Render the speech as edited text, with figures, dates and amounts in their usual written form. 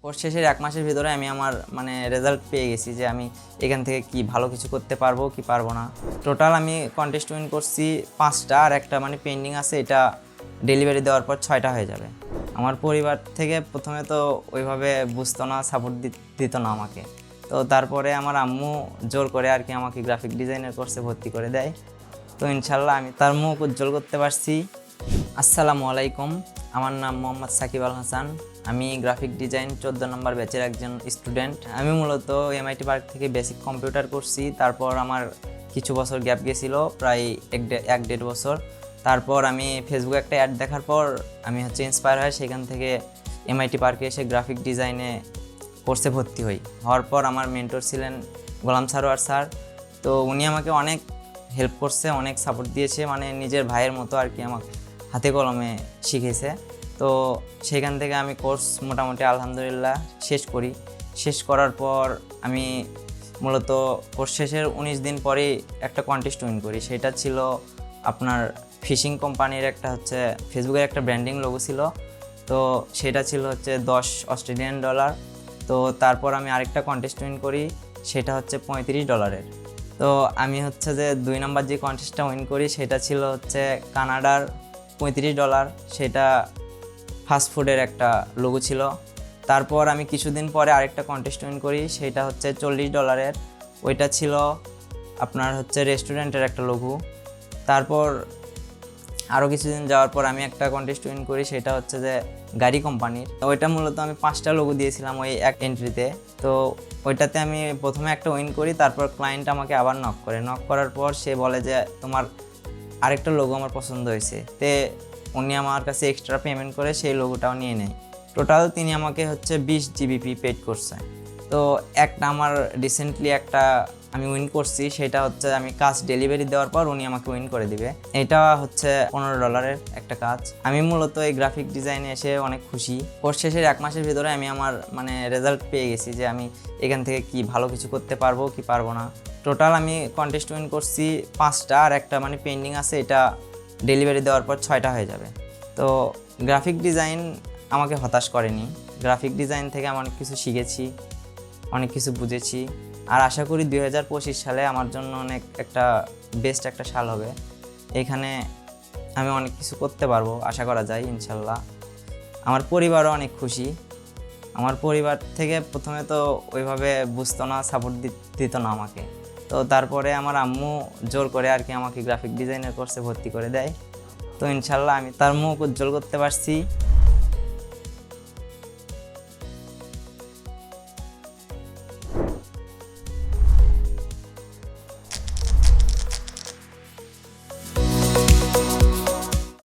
Course শেষের 1 মাসের ভিতরে আমি আমার রেজাল্ট পেয়ে গেছি যে আমি এখান থেকে কি ভালো কিছু করতে পারবো কি পারবো না। টোটাল আমি কন্টেস্ট উইন করছি 5টা, আর একটা পেন্ডিং আছে, এটা ডেলিভারি দেওয়ার পর 6টা হয়ে যাবে। আমার পরিবার থেকে প্রথমে তো ওইভাবে বুঝতো না, সাপোর্ট দিত না আমাকে। তো তারপরে আমার আম্মু জোর করে আর কি আমাকে গ্রাফিক ডিজাইনের কোর্সে ভর্তি করে দেয়। তো ইনশাল্লাহ আমি তার মুখ উজ্জ্বল করতে পারছি। আসসালামু আলাইকুম, আমার নাম মোহাম্মদ সাকিব আল হাসান। আমি গ্রাফিক ডিজাইন 14 নম্বর ব্যাচের একজন স্টুডেন্ট। আমি মূলত MIT পার্ক থেকে বেসিক কম্পিউটার করছি। তারপর আমার কিছু বছর গ্যাপ গেছিলো, প্রায় 1-1.5 বছর। তারপর আমি ফেসবুকে একটা অ্যাড দেখার পর আমি ইন্সপায়ার হয়, সেখান থেকে MIT পার্কে এসে গ্রাফিক ডিজাইনে কোর্সে ভর্তি হওয়ার পর আমার মেন্টর ছিলেন গোলাম সারোয়ার স্যার। তো উনি আমাকে অনেক হেল্প করছে, অনেক সাপোর্ট দিয়েছে, নিজের ভাইয়ের মতো আর কি আমাকে হাতে কলমে শিখেছে। তো সেখান থেকে আমি কোর্স মোটামুটি আলহামদুলিল্লাহ শেষ করার পর আমি মূলত কোর্স শেষের 19 দিন পরেই একটা কন্টেস্ট উইন করি। সেটা ছিল আপনার ফিশিং কোম্পানির একটা ফেসবুকের একটা ব্র্যান্ডিং লোগো ছিল। তো সেটা ছিল $10 অস্ট্রেলিয়ান। তো তারপর আমি আরেকটা কন্টেস্ট উইন করি, সেটা $35। তো আমি যে 2 নম্বর যে কন্টেস্টটা উইন করি সেটা ছিল কানাডার $35। সেটা ফাস্টফুডের একটা লোগো ছিল। তারপর আমি কিছুদিন পরে আরেকটা কন্টেস্ট উইন করি, সেটা $40। ওইটা ছিল আপনার রেস্টুরেন্টের একটা লোগো। তারপর আরও কিছুদিন যাওয়ার পর আমি একটা কন্টেস্ট উইন করি, সেটা যে গাড়ি কোম্পানির। ওইটা মূলত আমি 5টা লোগো দিয়েছিলাম ওই এক এন্ট্রিতে। তো ওইটাতে আমি প্রথমে একটা উইন করি, তারপর ক্লায়েন্ট আমাকে আবার নক করার পর সে বলে যে তোমার আরেকটা লোগো আমার পছন্দ হয়েছে। তে উনি আমার কাছে এক্সট্রা পেমেন্ট করে সেই লোগোটাও নিয়ে নেয়। টোটাল তিনি আমাকে 20 GBP পেড করছে। তো আমার রিসেন্টলি একটা আমি উইন করছি, সেটা আমি কাজ ডেলিভারি দেওয়ার পর উনি আমাকে উইন করে দিবে। এটা $15 একটা কাজ। আমি মূলত এই গ্রাফিক ডিজাইনে এসে অনেক খুশি। কোর্স শেষের 1 মাসের ভিতরে আমি আমার রেজাল্ট পেয়ে গেছি যে আমি এখান থেকে কি ভালো কিছু করতে পারবো কি পারবো না। টোটাল আমি কন্টেস্ট উইন করছি 5টা, আর একটা পেন্ডিং আছে, এটা ডেলিভারি দেওয়ার পর 6টা হয়ে যাবে। তো গ্রাফিক ডিজাইন আমাকে হতাশ করেনি। গ্রাফিক ডিজাইন থেকে আমি অনেক কিছু শিখেছি, অনেক কিছু বুঝেছি। আর আশা করি 2025 সালে আমার জন্য অনেক বেস্ট একটা সাল হবে। এখানে আমি অনেক কিছু করতে পারবো, আশা করা যায় ইনশাল্লাহ। আমার পরিবারও অনেক খুশি। আমার পরিবার থেকে প্রথমে তো ওইভাবে বুঝতো না, সাপোর্ট দিত না আমাকে। তো তারপরে আমার আম্মু জোর করে আর কি আমাকে গ্রাফিক ডিজাইনের কোর্সে ভর্তি করে দেয়। তো ইনশাল্লাহ আমি তার মুখ উজ্জ্বল করতে পারছি।